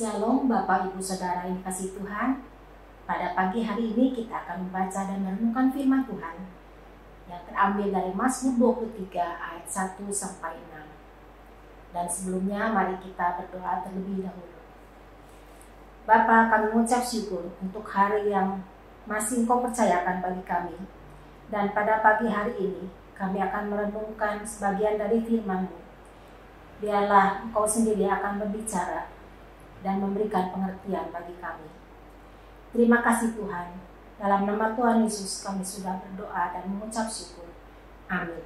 Shalom Bapak Ibu Saudara yang kasih Tuhan. Pada pagi hari ini kita akan membaca dan merenungkan firman Tuhan yang terambil dari Mazmur 23 ayat 1 sampai 6. Dan sebelumnya mari kita berdoa terlebih dahulu. Bapa, kami mengucap syukur untuk hari yang masih Engkau percayakan bagi kami. Dan pada pagi hari ini kami akan merenungkan sebagian dari firman-Mu. Biarlah Engkau sendiri akan berbicara dan memberikan pengertian bagi kami. Terima kasih Tuhan. Dalam nama Tuhan Yesus kami sudah berdoa dan mengucap syukur. Amin.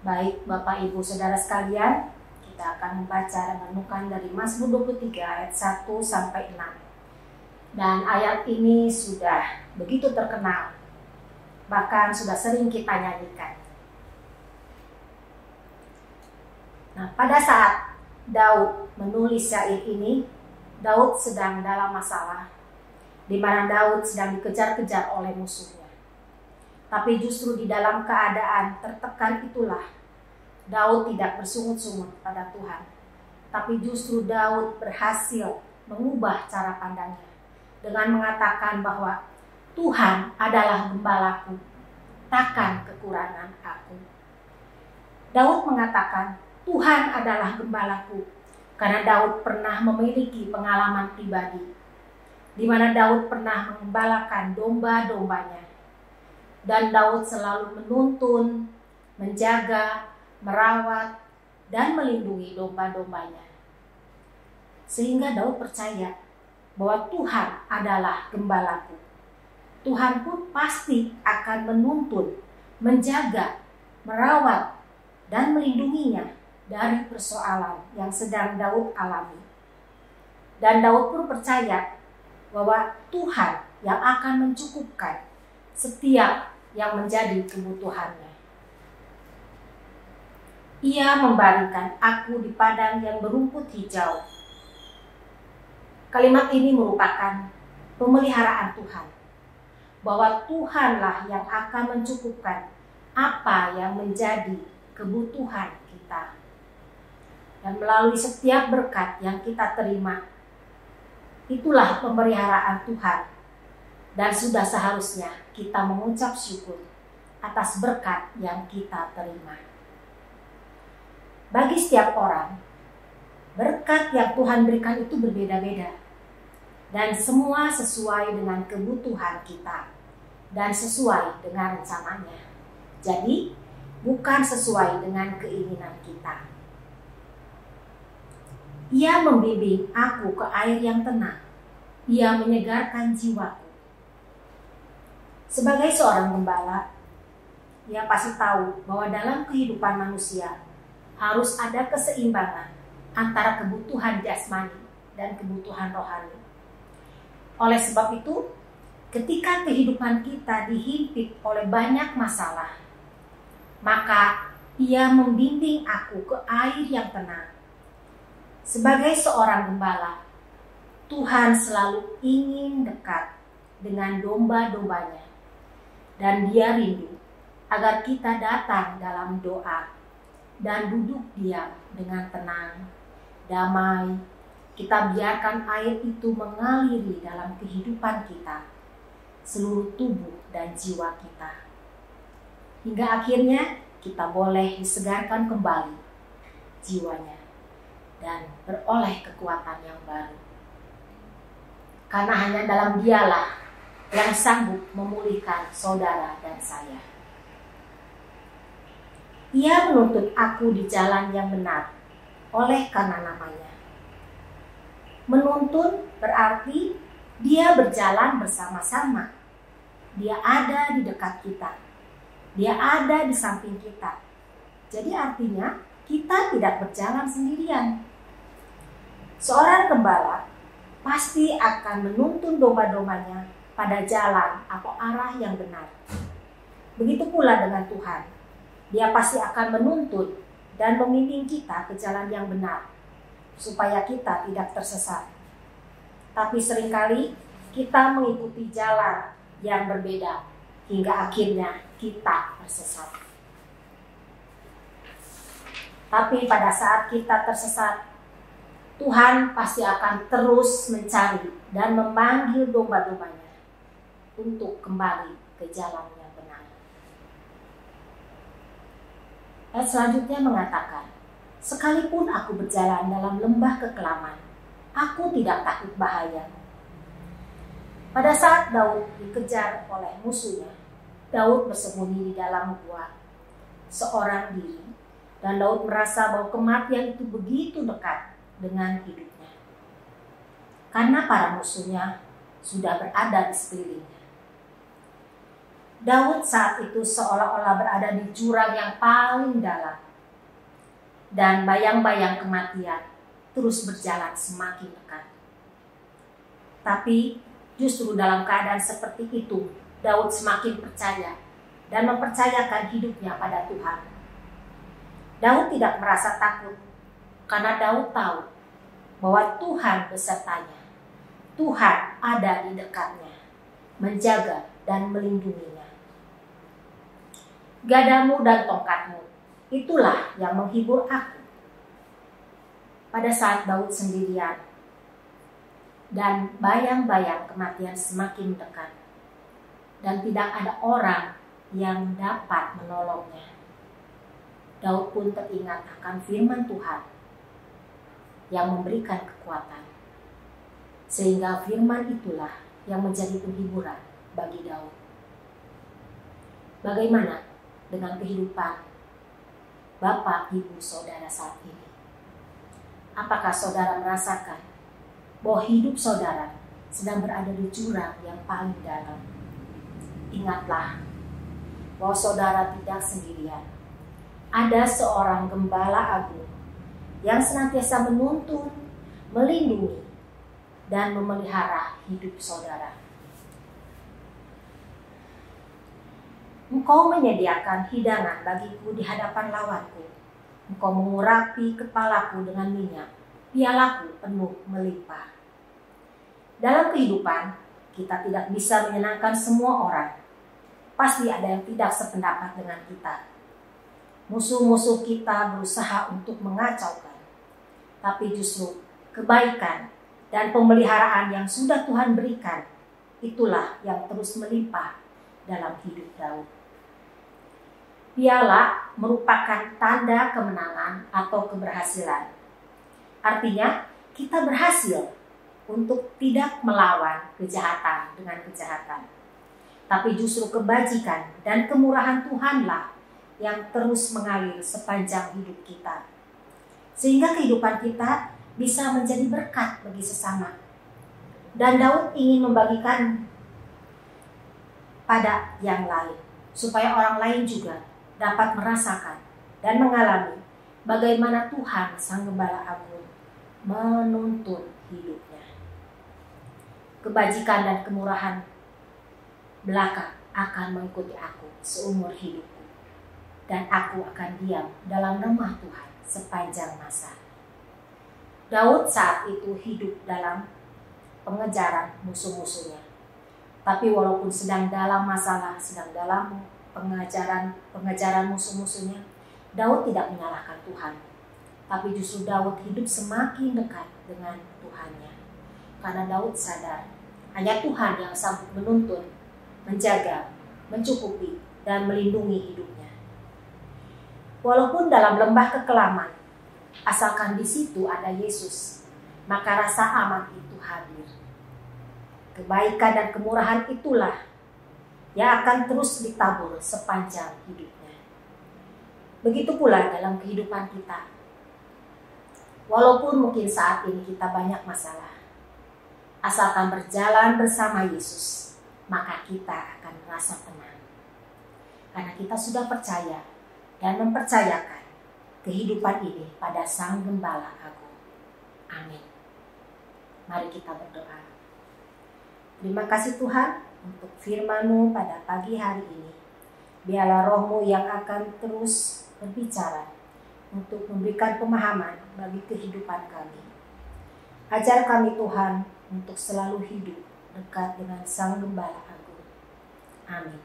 Baik Bapak Ibu Saudara sekalian, kita akan membaca dan merenungkan dari Mazmur 23 ayat 1 sampai 6. Dan ayat ini sudah begitu terkenal, bahkan sudah sering kita nyanyikan. Nah, pada saat Daud menulis syair ini, Daud sedang dalam masalah, di mana Daud sedang dikejar-kejar oleh musuhnya. Tapi justru di dalam keadaan tertekan itulah, Daud tidak bersungut-sungut pada Tuhan. Tapi justru Daud berhasil mengubah cara pandangnya dengan mengatakan bahwa Tuhan adalah gembalaku, takkan kekurangan aku. Daud mengatakan, Tuhan adalah gembalaku, karena Daud pernah memiliki pengalaman pribadi, di mana Daud pernah mengembalakan domba-dombanya. Dan Daud selalu menuntun, menjaga, merawat, dan melindungi domba-dombanya. Sehingga Daud percaya bahwa Tuhan adalah gembalaku. Tuhan pun pasti akan menuntun, menjaga, merawat, dan melindunginya dari persoalan yang sedang Daud alami. Dan Daud pun percaya bahwa Tuhan yang akan mencukupkan setiap yang menjadi kebutuhannya. Ia membaringkan aku di padang yang berumput hijau. Kalimat ini merupakan pemeliharaan Tuhan, bahwa Tuhanlah yang akan mencukupkan apa yang menjadi kebutuhan kita. Dan melalui setiap berkat yang kita terima, itulah pemeliharaan Tuhan. Dan sudah seharusnya kita mengucap syukur atas berkat yang kita terima. Bagi setiap orang, berkat yang Tuhan berikan itu berbeda-beda. Dan semua sesuai dengan kebutuhan kita dan sesuai dengan rencananya. Jadi, bukan sesuai dengan keinginan kita. Ia membimbing aku ke air yang tenang. Ia menyegarkan jiwaku. Sebagai seorang gembala, ia pasti tahu bahwa dalam kehidupan manusia harus ada keseimbangan antara kebutuhan jasmani dan kebutuhan rohani. Oleh sebab itu, ketika kehidupan kita dihimpit oleh banyak masalah, maka ia membimbing aku ke air yang tenang. Sebagai seorang gembala, Tuhan selalu ingin dekat dengan domba-dombanya. Dan Dia rindu agar kita datang dalam doa dan duduk diam dengan tenang, damai. Kita biarkan air itu mengaliri dalam kehidupan kita, seluruh tubuh dan jiwa kita. Hingga akhirnya kita boleh disegarkan kembali jiwanya dan beroleh kekuatan yang baru. Karena hanya dalam Dialah yang sanggup memulihkan saudara dan saya. Ia menuntun aku di jalan yang benar oleh karena namanya. Menuntun berarti Dia berjalan bersama-sama. Dia ada di dekat kita. Dia ada di samping kita. Jadi artinya kita tidak berjalan sendirian. Seorang gembala pasti akan menuntun domba-dombanya pada jalan atau arah yang benar. Begitu pula dengan Tuhan. Dia pasti akan menuntun dan membimbing kita ke jalan yang benar, supaya kita tidak tersesat. Tapi seringkali kita mengikuti jalan yang berbeda, hingga akhirnya kita tersesat. Tapi pada saat kita tersesat, Tuhan pasti akan terus mencari dan memanggil domba-dombanya untuk kembali ke jalan yang benar. Ayat selanjutnya mengatakan, sekalipun aku berjalan dalam lembah kekelaman, aku tidak takut bahaya. Pada saat Daud dikejar oleh musuhnya, Daud bersembunyi di dalam gua seorang diri, dan Daud merasa bahwa kematian itu begitu dekat dengan hidupnya, karena para musuhnya sudah berada di sekelilingnya. Daud saat itu seolah-olah berada di jurang yang paling dalam, dan bayang-bayang kematian terus berjalan semakin dekat. Tapi justru dalam keadaan seperti itu, Daud semakin percaya dan mempercayakan hidupnya pada Tuhan. Daud tidak merasa takut karena Daud tahu bahwa Tuhan besertanya. Tuhan ada di dekatnya, menjaga dan melindunginya. Gadamu dan tongkatmu, itulah yang menghibur aku. Pada saat Daud sendirian dan bayang-bayang kematian semakin dekat, dan tidak ada orang yang dapat menolongnya, Daud pun teringat akan firman Tuhan yang memberikan kekuatan. Sehingga firman itulah yang menjadi penghiburan bagi Daud. Bagaimana dengan kehidupan Bapak, Ibu, Saudara saat ini? Apakah saudara merasakan bahwa hidup saudara sedang berada di jurang yang paling dalam? Ingatlah bahwa saudara tidak sendirian. Ada seorang gembala agung yang senantiasa menuntun, melindungi, dan memelihara hidup saudara. Engkau menyediakan hidangan bagiku di hadapan lawanku. Engkau mengurapi kepalaku dengan minyak, pialaku penuh melimpah. Dalam kehidupan, kita tidak bisa menyenangkan semua orang. Pasti ada yang tidak sependapat dengan kita. Musuh-musuh kita berusaha untuk mengacaukan. Tapi justru kebaikan dan pemeliharaan yang sudah Tuhan berikan, itulah yang terus melimpah dalam hidup Daud. Piala merupakan tanda kemenangan atau keberhasilan. Artinya kita berhasil untuk tidak melawan kejahatan dengan kejahatan. Tapi justru kebajikan dan kemurahan Tuhanlah yang terus mengalir sepanjang hidup kita. Sehingga kehidupan kita bisa menjadi berkat bagi sesama. Dan Daud ingin membagikan pada yang lain, supaya orang lain juga dapat merasakan dan mengalami bagaimana Tuhan Sang Gembala Agung menuntun hidupnya. Kebajikan dan kemurahan belaka akan mengikuti aku seumur hidupku, dan aku akan diam dalam rumah Tuhan sepanjang masa. Daud saat itu hidup dalam pengejaran musuh-musuhnya. Tapi walaupun sedang dalam masalah, sedang dalam pengejaran musuh-musuhnya, Daud tidak menyalahkan Tuhan. Tapi justru Daud hidup semakin dekat dengan Tuhannya. Karena Daud sadar, hanya Tuhan yang sanggup menuntun, menjaga, mencukupi, dan melindungi hidupnya. Walaupun dalam lembah kekelaman, asalkan di situ ada Yesus, maka rasa aman itu hadir. Kebaikan dan kemurahan itulah yang akan terus ditabur sepanjang hidupnya. Begitu pula dalam kehidupan kita. Walaupun mungkin saat ini kita banyak masalah, asalkan berjalan bersama Yesus, maka kita akan merasa tenang. Karena kita sudah percaya dan mempercayakan kehidupan ini pada Sang Gembala Agung. Amin. Mari kita berdoa. Terima kasih Tuhan untuk firman-Mu pada pagi hari ini. Biarlah Roh-Mu yang akan terus berbicara untuk memberikan pemahaman bagi kehidupan kami. Ajar kami Tuhan untuk selalu hidup dekat dengan Sang Gembala Agung. Amin.